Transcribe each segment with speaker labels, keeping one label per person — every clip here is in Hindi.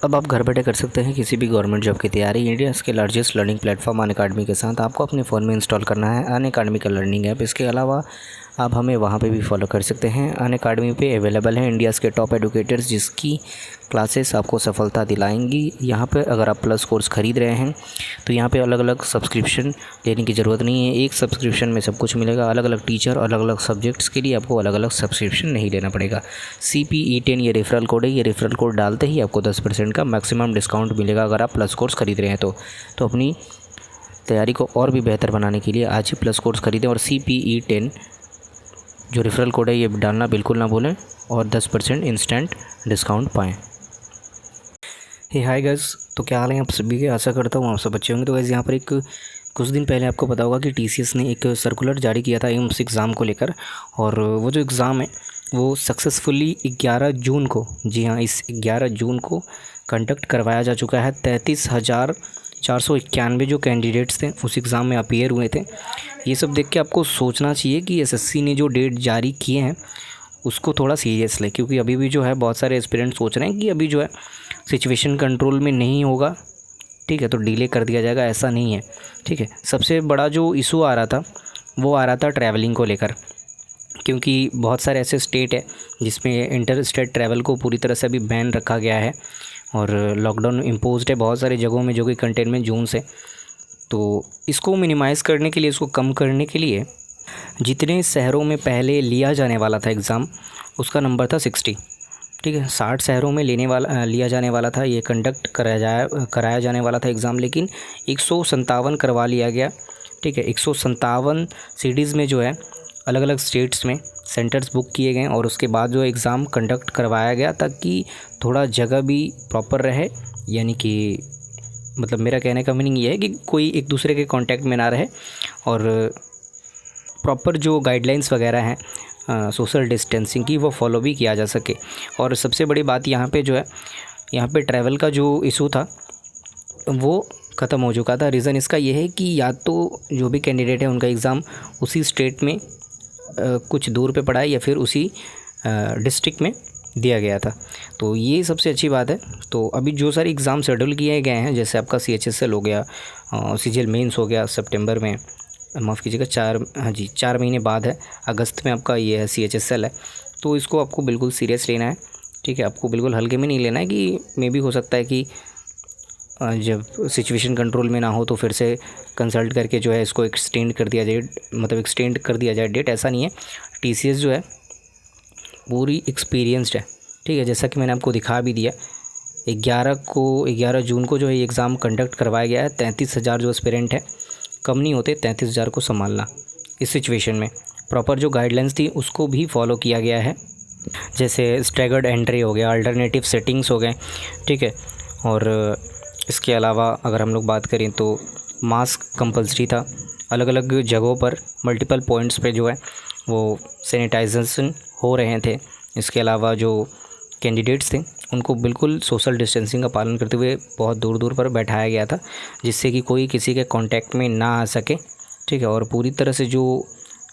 Speaker 1: अब आप घर बैठे कर सकते हैं किसी भी गवर्नमेंट जॉब की तैयारी। इंडिया के लार्जेस्ट लर्निंग प्लेटफॉर्म अनअकैडमी के साथ आपको अपने फ़ोन में इंस्टॉल करना है अनअकैडमी का लर्निंग ऐप। इसके अलावा आप हमें वहाँ पे भी फॉलो कर सकते हैं। अनअकैडमी पे अवेलेबल है इंडियाज़ के टॉप एडुकेटर्स जिसकी क्लासेस आपको सफलता दिलाएंगी। यहाँ पे अगर आप प्लस कोर्स ख़रीद रहे हैं तो यहाँ पे अलग अलग सब्सक्रिप्शन लेने की ज़रूरत नहीं है। एक सब्सक्रिप्शन में सब कुछ मिलेगा। अलग अलग टीचर, अलग अलग सब्जेक्ट्स के लिए आपको अलग अलग सब्सक्रिप्शन नहीं लेना पड़ेगा। CPE10 ये रेफरल कोड है। ये रेफरल कोड डालते ही आपको 10% का मैक्सिमम डिस्काउंट मिलेगा अगर आप प्लस कोर्स ख़रीद रहे हैं तो अपनी तैयारी को और भी बेहतर बनाने के लिए आज ही प्लस कोर्स ख़रीदें और CPE10 जो रेफरल कोड है ये डालना बिल्कुल ना भूलें और 10% इंस्टेंट डिस्काउंट पाएँ। हे हाय गाइस, तो क्या हाल है आप सभी के। आशा करता हूँ आप सब अच्छे होंगे। तो गाइस यहाँ पर कुछ दिन पहले आपको पता होगा कि TCS ने एक सर्कुलर जारी किया था एम्स एग्ज़ाम को लेकर, और वो जो एग्ज़ाम है वो सक्सेसफुली 11 जून को, जी हाँ, इस 11 जून को कंडक्ट करवाया जा चुका है। 33,491 जो कैंडिडेट्स थे उस एग्ज़ाम में अपीयर हुए थे। ये सब देख के आपको सोचना चाहिए कि SSC ने जो डेट जारी किए हैं उसको थोड़ा सीरियस लें, क्योंकि अभी भी जो है बहुत सारे एस्पिरेंट्स सोच रहे हैं कि अभी जो है सिचुएशन कंट्रोल में नहीं होगा, ठीक है, तो डिले कर दिया जाएगा। ऐसा नहीं है, ठीक है। सबसे बड़ा जो इशू आ रहा था वो आ रहा था ट्रैवलिंग को लेकर, क्योंकि बहुत सारे ऐसे स्टेट है जिसमें इंटर स्टेट ट्रैवल को पूरी तरह से अभी बैन रखा गया है और लॉकडाउन इम्पोज्ड है बहुत सारी जगहों में जो कि कंटेनमेंट जोन से। तो इसको मिनिमाइज़ करने के लिए, इसको कम करने के लिए जितने शहरों में पहले लिया जाने वाला था एग्ज़ाम उसका नंबर था 60, ठीक है। 60 शहरों में लिया जाने वाला था, ये कंडक्ट कराया जाने वाला था एग्ज़ाम, लेकिन 157 करवा लिया गया, ठीक है। 157 सिटीज़ में जो है अलग अलग स्टेट्स में सेंटर्स बुक किए गए और उसके बाद जो एग्ज़ाम कंडक्ट करवाया गया ताकि थोड़ा जगह भी प्रॉपर रहे। यानी कि मतलब मेरा कहने का मीनिंग ये है कि कोई एक दूसरे के कांटेक्ट में ना रहे और प्रॉपर जो गाइडलाइंस वगैरह हैं सोशल डिस्टेंसिंग की वो फॉलो भी किया जा सके। और सबसे बड़ी बात यहाँ पे जो है, यहाँ पे ट्रैवल का जो इशू था वो ख़त्म हो चुका था। रीज़न इसका ये है कि या तो जो भी कैंडिडेट है उनका एग्ज़ाम उसी स्टेट में कुछ दूर पे पड़ा है या फिर उसी डिस्ट्रिक्ट में दिया गया था, तो ये सबसे अच्छी बात है। तो अभी जो सारे एग्ज़ाम शेड्यूल किए गए हैं, जैसे आपका CHSL हो गया, CGL मेंस हो गया सितंबर में, माफ़ कीजिएगा 4 महीने बाद है, अगस्त में आपका ये है CHSL है। तो इसको आपको बिल्कुल सीरियस लेना है, ठीक है। आपको बिल्कुल हल्के में नहीं लेना है कि मे भी हो सकता है कि जब सिचुएशन कंट्रोल में ना हो तो फिर से कंसल्ट करके जो है इसको एक्सटेंड कर दिया जाए, मतलब एक्सटेंड कर दिया जाए डेट। ऐसा नहीं है, TCS जो है पूरी एक्सपीरियंस्ड है, ठीक है। जैसा कि मैंने आपको दिखा भी दिया, 11 जून को जो है एग्ज़ाम कंडक्ट करवाया गया है। 33,000 जो एस्पिरेंट है, कम नहीं होते 33,000 को संभालना इस सिचुएशन में। प्रॉपर जो गाइडलाइंस थी उसको भी फॉलो किया गया है, जैसे स्टैगर्ड एंट्री हो गया, अल्टरनेटिव सेटिंग्स हो गए, ठीक है। और इसके अलावा अगर हम लोग बात करें तो मास्क कंपलसरी था। अलग अलग जगहों पर मल्टीपल पॉइंट्स पे जो है वो सैनिटाइजेशन हो रहे थे। इसके अलावा जो कैंडिडेट्स थे उनको बिल्कुल सोशल डिस्टेंसिंग का पालन करते हुए बहुत दूर दूर पर बैठाया गया था, जिससे कि कोई किसी के कांटेक्ट में ना आ सके, ठीक है। और पूरी तरह से जो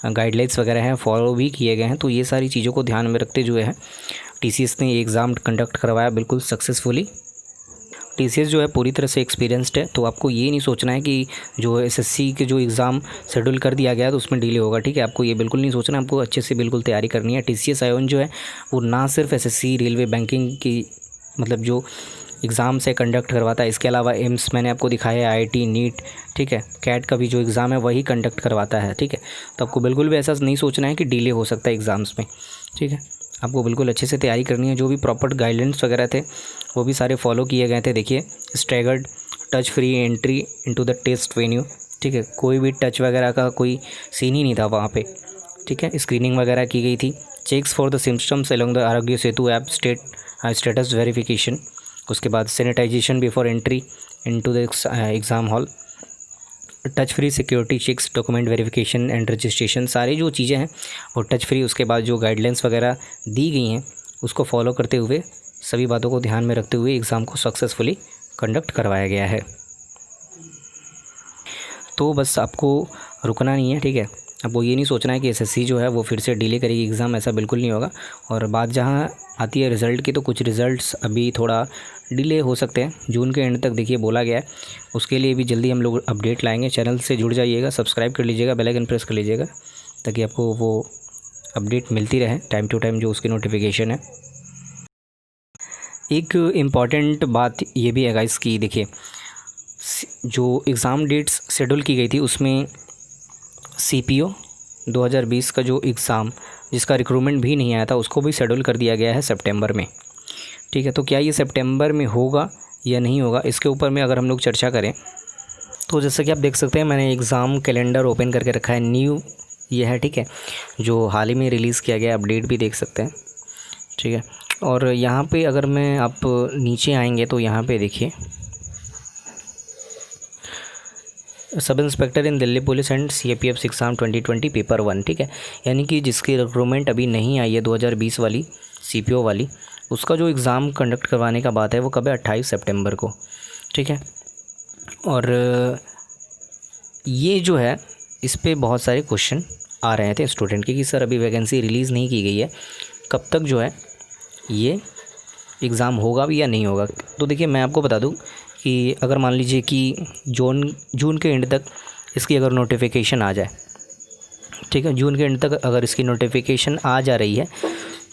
Speaker 1: गाइडलाइंस वगैरह हैं फॉलो भी किए गए हैं। तो ये सारी चीज़ों को ध्यान में रखते जो है TCS ने ये एग्ज़ाम कंडक्ट करवाया बिल्कुल सक्सेसफुली। TCS जो है पूरी तरह से एक्सपीरियंस्ड है, तो आपको ये नहीं सोचना है कि जो SSC के जो एग्ज़ाम शेड्यूल कर दिया गया तो उसमें डिले होगा, ठीक है। आपको ये बिल्कुल नहीं सोचना, आपको अच्छे से बिल्कुल तैयारी करनी है। TCS आयोन जो है वो ना सिर्फ SSC, रेलवे, बैंकिंग की मतलब जो एग्ज़ाम से कंडक्ट करवाता है, इसके अलावा एम्स मैंने आपको दिखाया है, IIT, नीट, ठीक है, कैट का भी जो एग्ज़ाम है वही कंडक्ट करवाता है, ठीक है। तो आपको बिल्कुल भी ऐसा नहीं सोचना है कि डिले हो सकता है एग्ज़ाम्स में, ठीक है। आपको बिल्कुल अच्छे से तैयारी करनी है। जो भी प्रॉपर गाइडलाइंस वगैरह थे वो भी सारे फॉलो किए गए थे। देखिए, staggered touch free entry into the test venue, ठीक है, कोई भी टच वगैरह का कोई सीन ही नहीं था वहाँ पे, ठीक है। स्क्रीनिंग वगैरह की गई थी। Checks for the symptoms along the Aarogya Setu app status verification. उसके बाद sanitization before entry into the exam hall, touch free security checks, document verification and registration, सारी जो चीज़ें हैं वो टच फ्री। उसके बाद जो गाइडलाइंस वगैरह दी गई हैं उसको फॉलो करते हुए, सभी बातों को ध्यान में रखते हुए एग्ज़ाम को सक्सेसफुली कंडक्ट करवाया गया है। तो बस आपको रुकना नहीं है, ठीक है। आपको ये नहीं सोचना है कि SSC जो है वो फिर से डिले करेगी एग्ज़ाम, ऐसा बिल्कुल नहीं होगा। और बात जहाँ आती है रिज़ल्ट की, तो कुछ रिज़ल्ट्स अभी थोड़ा डिले हो सकते हैं, जून के एंड तक देखिए बोला गया है। उसके लिए भी जल्दी हम लोग अपडेट लाएंगे। चैनल से जुड़ जाइएगा, सब्सक्राइब कर लीजिएगा, बेल आइकन प्रेस कर लीजिएगा ताकि आपको वो अपडेट मिलती रहे टाइम टू टाइम जो उसकी नोटिफिकेशन है। एक इम्पॉर्टेंट बात ये भी है गाइस कि देखिए जो एग्ज़ाम डेट्स शेड्यूल की गई थी उसमें CPO 2020 का जो एग्ज़ाम जिसका रिक्रूटमेंट भी नहीं आया था उसको भी शेड्यूल कर दिया गया है सितंबर में। ठीक है, तो क्या ये सितंबर में होगा या नहीं होगा, इसके ऊपर में अगर हम लोग चर्चा करें तो जैसा कि आप देख सकते हैं मैंने एग्ज़ाम कैलेंडर ओपन करके रखा है, न्यू ये है। ठीक है, जो हाल ही में रिलीज़ किया गया अपडेट भी देख सकते हैं। ठीक है, और यहाँ पे अगर मैं आप नीचे आएंगे तो यहाँ पे देखिए sub inspector in Delhi police and CAPF exam 2020 paper 1। ठीक है, यानी कि जिसकी रिक्रूटमेंट अभी नहीं आई है 2020 वाली CPO वाली, उसका जो एग्ज़ाम कंडक्ट करवाने का बात है वो कब है, 28 सितंबर को। ठीक है, और ये जो है इस पे बहुत सारे क्वेश्चन आ रहे थे स्टूडेंट के कि सर अभी वैकेंसी रिलीज़ नहीं की गई है, कब तक जो है ये एग्ज़ाम होगा भी या नहीं होगा। तो देखिए मैं आपको बता दूं कि अगर मान लीजिए कि जून के एंड तक इसकी अगर नोटिफिकेशन आ जाए, ठीक है, जून के एंड तक अगर इसकी नोटिफिकेशन आ जा रही है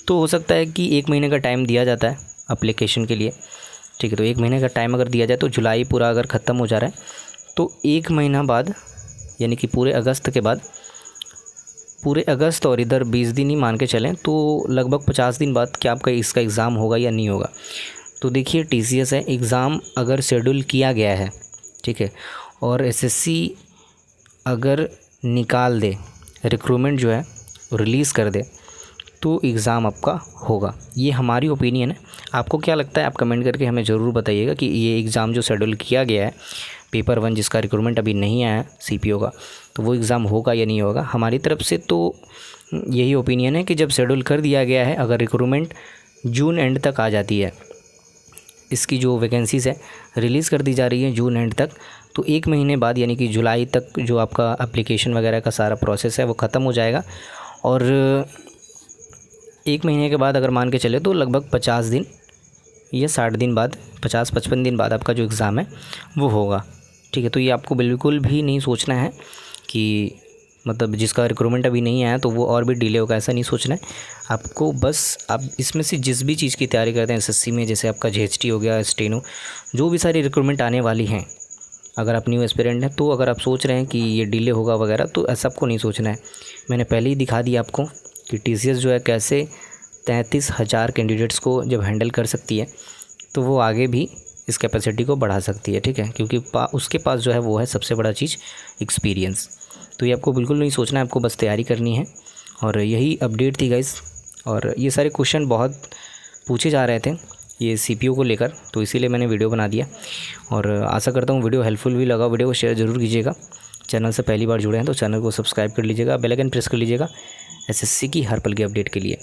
Speaker 1: तो हो सकता है कि 1 महीने का टाइम दिया जाता है एप्लीकेशन के लिए। ठीक है, तो 1 महीने का टाइम अगर दिया जाए तो जुलाई पूरा अगर ख़त्म हो जा रहा है तो 1 महीना बाद यानी कि पूरे अगस्त के बाद, पूरे अगस्त और इधर 20 दिन ही मान के चलें तो लगभग 50 दिन बाद क्या आपका इसका एग्ज़ाम होगा या नहीं होगा। तो देखिए TCS है, एग्ज़ाम अगर शेड्यूल किया गया है, ठीक है, और SSC अगर निकाल दे, रिक्रूटमेंट जो है रिलीज़ कर दे तो एग्ज़ाम आपका होगा। ये हमारी ओपिनियन है, आपको क्या लगता है आप कमेंट करके हमें ज़रूर बताइएगा कि ये एग्ज़ाम जो शेड्यूल किया गया है पेपर 1 जिसका रिक्रूटमेंट अभी नहीं आया है CPO का, तो वो एग्ज़ाम होगा या नहीं होगा। हमारी तरफ से तो यही ओपिनियन है कि जब शेड्यूल कर दिया गया है, अगर रिक्रूटमेंट जून एंड तक आ जाती है, इसकी जो वैकेंसीज़ है रिलीज़ कर दी जा रही है जून एंड तक, तो 1 महीने बाद यानी कि जुलाई तक जो आपका एप्लीकेशन वगैरह का सारा प्रोसेस है वो ख़त्म हो जाएगा। और 1 महीने के बाद अगर मान के चले तो लगभग 50 दिन या 60 दिन बाद, 50-55 दिन बाद आपका जो एग्ज़ाम है वो होगा। ठीक है, तो ये आपको बिल्कुल भी नहीं सोचना है कि मतलब जिसका रिक्रूटमेंट अभी नहीं आया तो वो और भी डिले होगा, ऐसा नहीं सोचना है आपको। बस आप इसमें से जिस भी चीज़ की तैयारी करते हैं SSC में, जैसे आपका JHT हो गया, स्टेनो, जो भी सारी रिक्रूटमेंट आने वाली हैं, अगर आप न्यू एस्पिरेंट हैं तो अगर आप सोच रहे हैं कि ये डिले होगा वगैरह तो ऐसा आपको नहीं सोचना है। मैंने पहले ही दिखा दिया आपको कि TCS जो है कैसे 33,000 कैंडिडेट्स को जब हैंडल कर सकती है तो वो आगे भी इस कैपेसिटी को बढ़ा सकती है। ठीक है, क्योंकि उसके पास जो है वो है सबसे बड़ा चीज़ एक्सपीरियंस। तो ये आपको बिल्कुल नहीं सोचना है, आपको बस तैयारी करनी है। और यही अपडेट थी गाइस, और ये सारे क्वेश्चन बहुत पूछे जा रहे थे ये CPO को लेकर, तो इसीलिए मैंने वीडियो बना दिया। और आशा करता हूँ वीडियो हेल्पफुल भी लगा। वीडियो को शेयर ज़रूर कीजिएगा। चैनल से पहली बार जुड़े हैं तो चैनल को सब्सक्राइब कर लीजिएगा, बेल आइकन प्रेस कर लीजिएगा SSC की हर पल की अपडेट के लिए।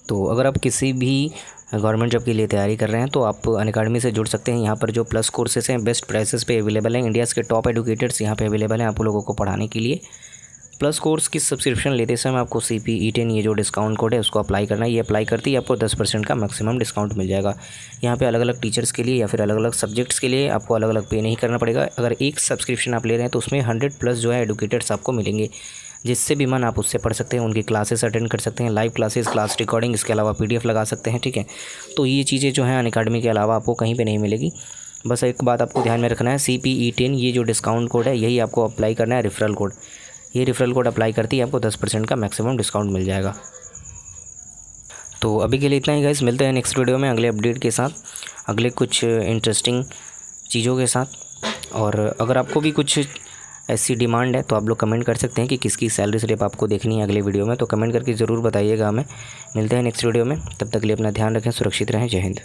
Speaker 1: तो अगर आप किसी भी गवर्नमेंट जॉब के लिए तैयारी कर रहे हैं तो आप अनअकैडमी से जुड़ सकते हैं। यहाँ पर जो प्लस कोर्सेस हैं बेस्ट प्राइसेस पे अवेलेबल हैं। इंडियाज़ के टॉप एडुकेटर्स यहाँ पे अवेलेबल हैं आप लोगों को पढ़ाने के लिए। प्लस कोर्स की सब्सक्रिप्शन लेते समय आपको CPE10 ये जो डिस्काउंट कोड है उसको अप्लाई करना है। ये अप्लाई करते ही आपको 10% का मैक्सिमम डिस्काउंट मिल जाएगा। यहाँ पे अलग अलग टीचर्स के लिए या फिर अलग अलग सब्जेक्ट्स के लिए आपको अलग अलग पे नहीं करना पड़ेगा। अगर एक सब्सक्रिप्शन आप ले रहे हैं तो उसमें 100+ जो है एडुकेटर्स आपको मिलेंगे, जिससे भी मन आप उससे पढ़ सकते हैं, उनकी क्लासेस अटेंड कर सकते हैं, लाइव क्लासेस, क्लास रिकॉर्डिंग, इसके अलावा PDF लगा सकते हैं। ठीक है, तो ये चीज़ें जो हैं अनअकैडमी के अलावा आपको कहीं पे नहीं मिलेगी। बस एक बात आपको ध्यान में रखना है, CPE10 ये जो डिस्काउंट कोड है यही आपको अप्लाई करना है, रेफरल कोड। ये रेफरल कोड अप्लाई करते ही आपको 10% का मैक्सिमम डिस्काउंट मिल जाएगा। तो अभी के लिए इतना ही गाइस, मिलते हैं नेक्स्ट वीडियो में अगले अपडेट के साथ, अगले कुछ इंटरेस्टिंग चीज़ों के साथ। और अगर आपको भी कुछ ऐसी डिमांड है तो आप लोग कमेंट कर सकते हैं कि किसकी सैलरी स्लिप आपको देखनी है अगले वीडियो में, तो कमेंट करके ज़रूर बताइएगा हमें। मिलते हैं नेक्स्ट वीडियो में, तब तक के लिए अपना ध्यान रखें, सुरक्षित रहें। जय हिंद।